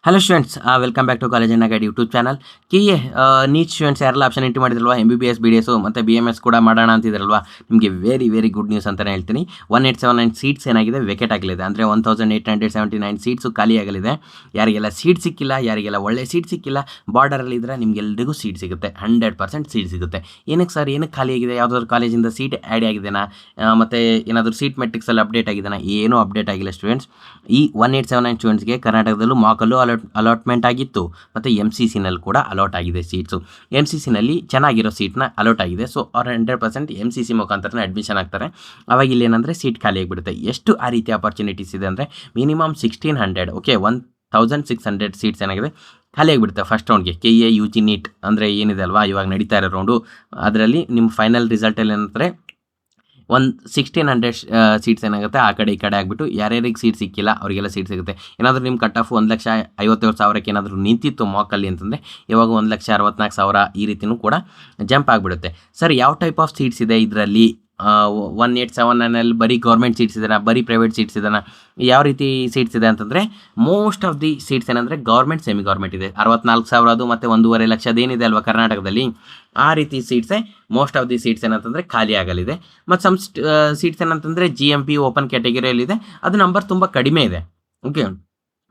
Hello students, welcome back to college ಎನ್ನ guide YouTube channel. ಕೆ NEET students ಯಾರೆಲ್ಲ option entry ಮಾಡಿದ್ರಲ್ವಾ, MBBS BDS ಮತ್ತು BMS ಕೂಡ ಮಾಡೋಣ ಅಂತಿದ್ರಲ್ವಾ, ನಿಮಗೆ ವೆರಿ ವೆರಿ ಗುಡ್ ನ್ಯೂಸ್ ಅಂತಲೇ ಹೇಳ್ತೀನಿ. 1879 ಸೀಟ್ಸ್ ಏನಾಗಿದೆ ವೇಕೆಟ್ ಆಗಲಿದೆ, ಅಂದರೆ 1879 ಸೀಟ್ಸು ಖಾಲಿ ಆಗಲಿದೆ. ಯಾರಿಗೆಲ್ಲ ಸೀಟ್ ಸಿಕ್ಕಿಲ್ಲ, ಯಾರಿಗೆಲ್ಲ ಒಳ್ಳೆ ಸೀಟ್ ಸಿಕ್ಕಿಲ್ಲ, ಬಾರ್ಡರಲ್ಲಿ ಇದ್ದರೆ ನಿಮಗೆಲ್ಲರಿಗೂ ಸೀಟ್ ಸಿಗುತ್ತೆ, 100% ಸೀಟ್ ಸಿಗುತ್ತೆ. ಏನಕ್ಕೆ ಸರ್, ಏನಕ್ಕೆ ಖಾಲಿ ಆಗಿದೆ, ಯಾವುದಾದ್ರು ಕಾಲೇಜಿಂದ ಸೀಟ್ ಆ್ಯಡ್ ಆಗಿದೆನಾ, ಮತ್ತು ಏನಾದರೂ ಸೀಟ್ ಮೆಟ್ರಿಕ್ಸಲ್ಲಿ ಅಪ್ಡೇಟ್ ಆಗಿದೆನಾ? ಏನೂ ಅಪ್ಡೇಟ್ ಆಗಿಲ್ಲ ಸ್ಟೂಡೆಂಟ್ಸ್. ಈ 1879 ಸ್ಟೂಡೆಂಟ್ಸ್ಗೆ ಕರ್ನಾಟಕದಲ್ಲೂ ಮಾಕಲ್ಲೂ ಅಲಾಟ್ಮೆಂಟ್ ಆಗಿತ್ತು, ಮತ್ತು MCCನಲ್ಲಿ ಕೂಡ ಅಲಾಟ್ ಆಗಿದೆ ಸೀಟ್ಸು. MCCನಲ್ಲಿ ಚೆನ್ನಾಗಿರೋ ಸೀಟ್ನ ಅಲಾಟ್ ಆಗಿದೆ. ಸೊ ಅವ್ರು 100% MCC ಮುಖಾಂತರನೇ ಅಡ್ಮಿಷನ್ ಆಗ್ತಾರೆ. ಅವಾಗ ಇಲ್ಲೇನಂದರೆ ಸೀಟ್ ಖಾಲಿ ಆಗಿಬಿಡುತ್ತೆ. ಎಷ್ಟು ಆ ರೀತಿ ಆಪರ್ಚುನಿಟೀಸ್ ಇದೆ ಅಂದರೆ ಮಿನಿಮಮ್ 1600, ಓಕೆ, 1600 ಸೀಟ್ಸ್ ಏನಾಗಿದೆ ಖಾಲಿ ಆಗಿಬಿಡುತ್ತೆ ಫಸ್ಟ್ ರೌಂಡ್ಗೆ. KA UG ನೀಟ್ ಅಂದರೆ ಏನಿದೆ ಅಲ್ವಾ, ಇವಾಗ ನಡೀತಾ ಇರೋ ರೌಂಡು, ಅದರಲ್ಲಿ ನಿಮ್ಮ ಫೈನಲ್ ರಿಸಲ್ಟಲ್ಲಿ ಏನಂತಾರೆ 1600 ಸೀಟ್ಸ್ ಏನಾಗುತ್ತೆ ಆ ಕಡೆ ಈ ಕಡೆ ಆಗಿಬಿಟ್ಟು ಯಾರ್ಯಾರಿಗೆ ಸೀಟ್ ಸಿಕ್ಕಿಲ್ಲ ಅವರಿಗೆಲ್ಲ ಸೀಟ್ ಸಿಗುತ್ತೆ. ಏನಾದರೂ ನಿಮ್ಮ ಕಟ್ ಆಫ್ 1,57,000 ಏನಾದರೂ ನಿಂತಿತ್ತು ಮಾಕಲ್ಲಿ ಅಂತಂದರೆ ಇವಾಗ 1,64,000 ಈ ರೀತಿಯೂ ಕೂಡ ಜಂಪ್ ಆಗಿಬಿಡುತ್ತೆ. ಸರ್, ಯಾವ ಟೈಪ್ ಆಫ್ ಸೀಟ್ಸ್ ಇದೆ ಇದರಲ್ಲಿ? 187ನಲ್ಲಿ ಬರೀ ಗೌರ್ಮೆಂಟ್ ಸೀಟ್ಸ್ ಇದೆನಾ, ಬರೀ ಪ್ರೈವೇಟ್ ಸೀಟ್ಸ್ ಇದೆನಾ, ಯಾವ ರೀತಿ ಸೀಟ್ಸ್ ಇದೆ ಅಂತಂದರೆ ಮೋಸ್ಟ್ ಆಫ್ ದಿ ಸೀಟ್ಸ್ ಏನಂದರೆ ಗೌರ್ಮೆಂಟ್ ಸೆಮಿ ಗೌರ್ಮೆಂಟ್ ಇದೆ. 64,000 ಮತ್ತು 1.5 ಲಕ್ಷದ ಏನಿದೆ ಅಲ್ವಾ ಕರ್ನಾಟಕದಲ್ಲಿ, ಆ ರೀತಿ ಸೀಟ್ಸೇ ಮೋಸ್ಟ್ ಆಫ್ ದಿ ಸೀಟ್ಸ್ ಏನಂತಂದರೆ ಖಾಲಿ ಆಗಲಿದೆ. ಮತ್ತು ಸಮ್ ಸೀಟ್ಸ್ ಏನಂತಂದರೆ GMP ಓಪನ್ ಕ್ಯಾಟಗರಿಯಲ್ಲಿದೆ, ಅದು ನಂಬರ್ ತುಂಬ ಕಡಿಮೆ ಇದೆ. ಓಕೆ,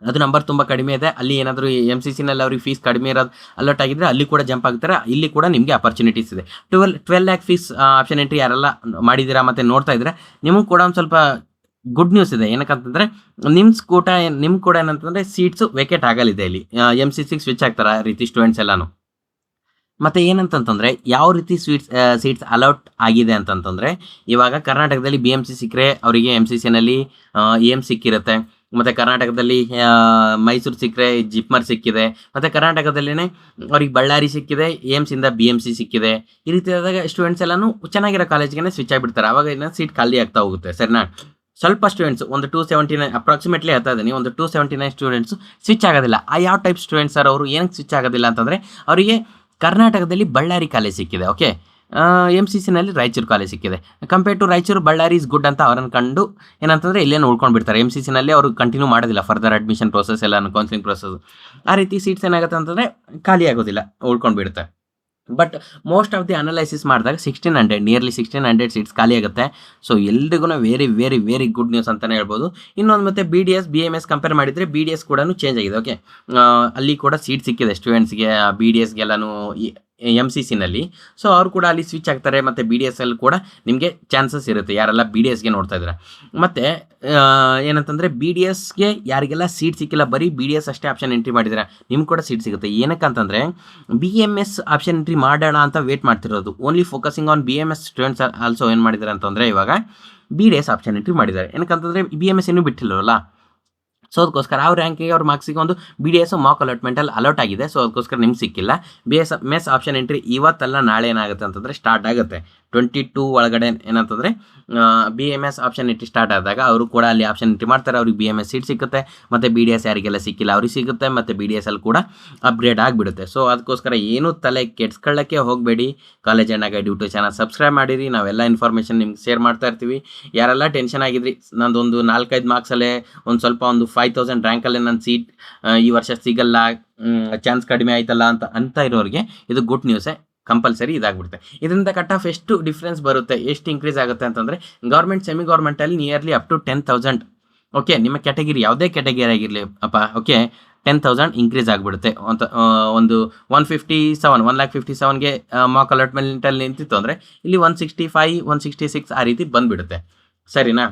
ಅದು ನಂಬರ್ ತುಂಬ ಕಡಿಮೆ ಇದೆ. ಅಲ್ಲಿ ಏನಾದರೂ MCCನಲ್ಲಿ ಅವ್ರಿಗೆ ಫೀಸ್ ಕಡಿಮೆ ಇರೋದು ಅಲರ್ಟ್ ಆಗಿದ್ದರೆ ಅಲ್ಲಿ ಕೂಡ ಜಂಪ್ ಆಗ್ತಾರೆ. ಇಲ್ಲಿ ಕೂಡ ನಿಮಗೆ ಅಪರ್ಚುನಿಟೀಸ್ ಇದೆ. 12 ಲ್ಯಾಕ್ ಫೀಸ್ ಆಪ್ಷನ್ ಎಂಟ್ರಿ ಯಾರೆಲ್ಲ ಮಾಡಿದ್ದೀರಾ ಮತ್ತು ನೋಡ್ತಾ ಇದ್ದರೆ ನಿಮಗೆ ಕೂಡ ಒಂದು ಸ್ವಲ್ಪ ಗುಡ್ ನ್ಯೂಸ್ ಇದೆ. ಏನಕ್ಕಂತಂದರೆ ನಿಮ್ಮ ಕೂಡ ಏನಂತಂದರೆ ಸೀಟ್ಸು ವೇಕೆಟ್ ಆಗಲಿದೆ. ಇಲ್ಲಿ MCCಗೆ ಸ್ವಿಚ್ ಆಗ್ತಾರೆ ಆ ರೀತಿ ಸ್ಟೂಡೆಂಟ್ಸ್ ಎಲ್ಲನೂ. ಮತ್ತು ಏನಂತಂತಂದರೆ ಯಾವ ರೀತಿ ಸೀಟ್ಸ್ ಅಲೌಟ್ ಆಗಿದೆ ಅಂತಂತಂದರೆ, ಇವಾಗ ಕರ್ನಾಟಕದಲ್ಲಿ BMC ಸಿಕ್ಕರೆ ಅವರಿಗೆ MCCನಲ್ಲಿ AM ಸಿಕ್ಕಿರುತ್ತೆ, ಮತ್ತು ಕರ್ನಾಟಕದಲ್ಲಿ ಮೈಸೂರು ಸಿಕ್ಕರೆ ಜಿಪ್ಮರ್ ಸಿಕ್ಕಿದೆ, ಮತ್ತು ಕರ್ನಾಟಕದಲ್ಲೇ ಅವ್ರಿಗೆ ಬಳ್ಳಾರಿ ಸಿಕ್ಕಿದೆ, ಏಮ್ಸಿಂದ BMC ಸಿಕ್ಕಿದೆ. ಈ ರೀತಿ ಆದಾಗ ಸ್ಟೂಡೆಂಟ್ಸ್ ಎಲ್ಲನೂ ಚೆನ್ನಾಗಿರೋ ಕಾಲೇಜಿಗೆ ಸ್ವಿಚ್ ಆಗಿಬಿಡ್ತಾರೆ. ಆವಾಗ ಏನೋ ಸೀಟ್ ಖಾಲಿ ಆಗ್ತಾ ಹೋಗುತ್ತೆ. ಸರಿನಾ? ಸ್ವಲ್ಪ ಸ್ಟೂಡೆಂಟ್ಸ್ ಒಂದು 279 ಅಪ್ರಾಕ್ಸಿಮೇಟ್ಲಿ ಹೇಳ್ತಾ ಇದ್ದೀನಿ, ಒಂದು 279 ಸ್ಟೂಡೆಂಟ್ಸು ಸ್ವಿಚ್ ಆಗೋದಿಲ್ಲ. ಆ ಯಾವ ಟೈಪ್ ಸ್ಟೂಡೆಂಟ್ಸ್ ಸರ್ ಅವರು ಏನಕ್ಕೆ ಸ್ವಿಚ್ ಆಗೋದಿಲ್ಲ ಅಂತಂದರೆ, ಅವರಿಗೆ ಕರ್ನಾಟಕದಲ್ಲಿ ಬಳ್ಳಾರಿ ಕಾಲೇಜ್ ಸಿಕ್ಕಿದೆ, ಓಕೆ, MCCನಲ್ಲಿ ರಾಯಚೂರು ಕಾಲೇಜ್ ಸಿಕ್ಕಿದೆ. Compare to Raichur, Bellary is good ಅಂತ ಅವರನ್ನು ಕಂಡು ಏನಂತಂದರೆ ಇಲ್ಲೇನು ಉಳ್ಕೊಂಡು ಬಿಡ್ತಾರೆ. MCCನಲ್ಲಿ ಅವರು ಕಂಟಿನ್ಯೂ ಮಾಡೋದಿಲ್ಲ ಫರ್ದರ್ ಅಡ್ಮಿಷನ್ ಪ್ರೊಸೆಸ್ ಎಲ್ಲ ಕೌನ್ಸಿಲಿಂಗ್ ಪ್ರೊಸೆಸ್. ಆ ರೀತಿ ಸೀಟ್ಸ್ ಏನಾಗುತ್ತೆ ಅಂತಂದರೆ ಖಾಲಿ ಆಗೋದಿಲ್ಲ, ಉಳ್ಕೊಂಡು ಬಿಡುತ್ತೆ. But most of the analysis ಮಾಡಿದಾಗ 1600 ನಿಯರ್ಲಿ 1600 ಸೀಟ್ಸ್ ಖಾಲಿ ಆಗುತ್ತೆ. ಸೊ ಎಲ್ರಿಗೂ very very very good news ಅಂತಲೇ ಹೇಳ್ಬೋದು. ಇನ್ನೊಂದು ಮತ್ತು BDS BMS ಕಂಪೇರ್ ಮಾಡಿದರೆ BDS ಕೂಡ ಚೇಂಜ್ ಆಗಿದೆ. ಓಕೆ, ಅಲ್ಲಿ ಕೂಡ ಸೀಟ್ ಸಿಕ್ಕಿದೆ ಸ್ಟೂಡೆಂಟ್ಸ್ಗೆ, BDSಗೆಲ್ಲನೂ MCCನಲ್ಲಿ. ಸೊ ಅವರು ಕೂಡ ಅಲ್ಲಿ ಸ್ವಿಚ್ ಆಗ್ತಾರೆ, ಮತ್ತು BDSಲ್ಲಿ ಕೂಡ ನಿಮಗೆ ಚಾನ್ಸಸ್ ಇರುತ್ತೆ ಯಾರೆಲ್ಲ BDSಗೆ ನೋಡ್ತಾ ಇದ್ದಾರೆ. ಮತ್ತು ಏನಂತಂದರೆ BDSಗೆ ಯಾರಿಗೆಲ್ಲ ಸೀಟ್ ಸಿಕ್ಕಿಲ್ಲ, ಬರೀ BDS ಅಷ್ಟೇ ಆಪ್ಷನ್ ಎಂಟ್ರಿ ಮಾಡಿದರೆ ನಿಮ್ಗೆ ಕೂಡ ಸೀಟ್ ಸಿಗುತ್ತೆ. ಏನಕ್ಕಂತಂದರೆ BMS ಆಪ್ಷನ್ ಎಂಟ್ರಿ ಮಾಡೋಣ ಅಂತ ವೇಟ್ ಮಾಡ್ತಿರೋದು, only focusing on BMS students also ಏನು ಮಾಡಿದ್ದಾರೆ ಅಂತಂದರೆ ಇವಾಗ BDS ಆಪ್ಷನ್ ಎಂಟ್ರಿ ಮಾಡಿದ್ದಾರೆ. ಏನಕ್ಕಂತಂದರೆ BMS ಇನ್ನೂ ಬಿಟ್ಟಿಲ್ಲವಲ್ಲ. ಸೊ ಅದಕ್ಕೋಸ್ಕರ ಅವ್ರ ರ್ಯಾಂಕಿಗೆ ಅವ್ರ ಮಾರ್ಕ್ಸಿಗೆ ಒಂದು BDS ಮಾಕ್ ಅಲಾಟ್ಮೆಂಟಲ್ಲಿ ಅಲಾಟ್ ಆಗಿದೆ. ಸೊ ಅದಕ್ಕೋಸ್ಕರ ನಿಮ್ಗೆ ಸಿಕ್ಕಿಲ್ಲ. BMS ಆಪ್ಷನ್ ಎಂಟ್ರಿ ಇವತ್ತಲ್ಲ ನಾಳೆ ಏನಾಗುತ್ತೆ ಅಂತಂದರೆ ಸ್ಟಾರ್ಟ್ ಆಗುತ್ತೆ 22 ಒಳಗಡೆ. ಏನಂತಂದರೆ BMS ಆಪ್ಷನ್ ಎಂಟ್ರಿ ಸ್ಟಾರ್ಟ್ ಆದಾಗ ಅವರು ಕೂಡ ಅಲ್ಲಿ ಆಪ್ಷನ್ ಎಂಟ್ರಿ ಮಾಡ್ತಾರೆ, ಅವ್ರಿಗೆ BMS ಸೀಟ್ ಸಿಗುತ್ತೆ, ಮತ್ತು BDS ಯಾರಿಗೆಲ್ಲ ಸಿಕ್ಕಿಲ್ಲ ಅವ್ರಿಗೆ ಸಿಗುತ್ತೆ, ಮತ್ತು BDSಲ್ಲಿ ಕೂಡ ಅಪ್ಗ್ರೇಡ್ ಆಗಿಬಿಡುತ್ತೆ. ಸೊ ಅದಕ್ಕೋಸ್ಕರ ಏನೂ ತಲೆ ಕೆಡ್ಸ್ಕೊಳ್ಳೋಕ್ಕೆ ಹೋಗಬೇಡಿ. ಕಾಲೇಜ್ ಎನ್ನ ಗೈಡ್ ಯೂಟ್ಯೂಬ್ ಚಾನಲ್ ಸಬ್ಸ್ಕ್ರೈಬ್ ಮಾಡಿರಿ, ನಾವೆಲ್ಲ ಇನ್ಫಾರ್ಮೇಷನ್ ನಿಮ್ಗೆ ಶೇರ್ ಮಾಡ್ತಾ ಇರ್ತೀವಿ. ಯಾರೆಲ್ಲ ಟೆನ್ಷನ್ ಆಗಿದ್ರಿ, ನಂದೊಂದು 4-5 ಮಾರ್ಕ್ಸಲ್ಲೇ ಒಂದು 5000 ರ್ಯಾಂಕಲ್ಲೇ ನನ್ನ ಸೀಟ್ ಈ ವರ್ಷ ಸಿಗಲ್ಲ, ಚಾನ್ಸ್ ಕಡಿಮೆ ಆಯ್ತಲ್ಲ ಅಂತ ಇರೋರಿಗೆ ಇದು ಗುಡ್ ನ್ಯೂಸೇ. ಕಂಪಲ್ಸರಿ ಇದಾಗ್ಬಿಡುತ್ತೆ. ಇದರಿಂದ ಕಟ್ ಆಫ್ ಎಷ್ಟು ಡಿಫ್ರೆನ್ಸ್ ಬರುತ್ತೆ, ಎಷ್ಟು ಇನ್ಕ್ರೀಸ್ ಆಗುತ್ತೆ ಅಂತಂದರೆ, ಗೌರ್ಮೆಂಟ್ ಸೆಮಿ ಗೌರ್ಮೆಂಟಲ್ಲಿ ನಿಯರ್ಲಿ ಅಪ್ ಟು 10,000, ಓಕೆ, ನಿಮ್ಮ ಕ್ಯಾಟಗಿರಿ ಯಾವುದೇ ಕ್ಯಾಟಗಿರಿ ಆಗಿರಲಿ ಅಪ್ಪ, ಓಕೆ, 10,000 ಇನ್ಕ್ರೀಸ್ ಆಗಿಬಿಡುತ್ತೆ. ಒಂದು 157ಗೆ ಮಾಕ್ ಅಲಾಟ್ಮೆಂಟಲ್ಲಿ ನಿಂತಿತ್ತು ಅಂದರೆ ಇಲ್ಲಿ 165 166 ಆ ರೀತಿ ಬಂದುಬಿಡುತ್ತೆ. ಸರಿನಾ?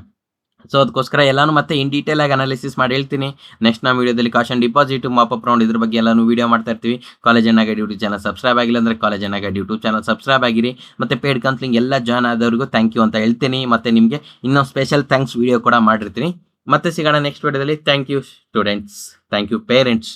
ಸೊ ಅದಕ್ಕೋಸ್ಕರ ಎಲ್ಲನೂ ಮತ್ತೆ ಇನ್ ಡೀಟೇಲ್ ಆಗಿ ಅನಾಲಿಸಿಸ್ ಮಾಡಿ ಹೇಳ್ತೀನಿ. ನೆಕ್ಸ್ಟ್ ನಮ್ಮ ವೀಡಿಯೋದಲ್ಲಿ ಕಾಷನ್ ಡಿಪಾಸಿಟ್ ಮಾಪಪ್ ರೌಂಡ್ ಇದ್ರ ಬಗ್ಗೆ ಎಲ್ಲನೂ ವೀಡಿಯೋ ಮಾಡ್ತಾ ಇರ್ತೀವಿ. ಕಾಲೇಜ್ ಎನ್ನ ಗೈಡ್ ಯೂಟ್ಯೂಬ್ ಚಾನಲ್ ಸಬ್ಸ್ಕ್ರೈಬ್ ಆಗಿಲ್ಲ ಅಂದರೆ ಕಾಲೇಜ್ ಎನ್ನ ಗೈಡ್ ಯೂಟ್ಯೂಬ್ ಚಾನಲ್ ಸಬ್ಸ್ಕ್ರೈಬ್ ಆಗಿರಿ. ಮತ್ತು ಪೇಡ್ ಕೌನ್ಸಿಲಿಂಗ್ ಎಲ್ಲ ಜಾಯ್ನ್ ಆದವ್ರಿಗೂ ಥ್ಯಾಂಕ್ ಯು ಅಂತ ಹೇಳ್ತೀನಿ. ಮತ್ತು ನಿಮಗೆ ಇನ್ನೊಂದು ಸ್ಪೆಷಲ್ ಥ್ಯಾಂಕ್ಸ್ ವೀಡಿಯೋ ಕೂಡ ಮಾಡಿರ್ತೀನಿ. ಮತ್ತೆ ಸಿಗೋಣ ನೆಕ್ಸ್ಟ್ ವೀಡಿಯೋದಲ್ಲಿ. Thank you students, thank you parents.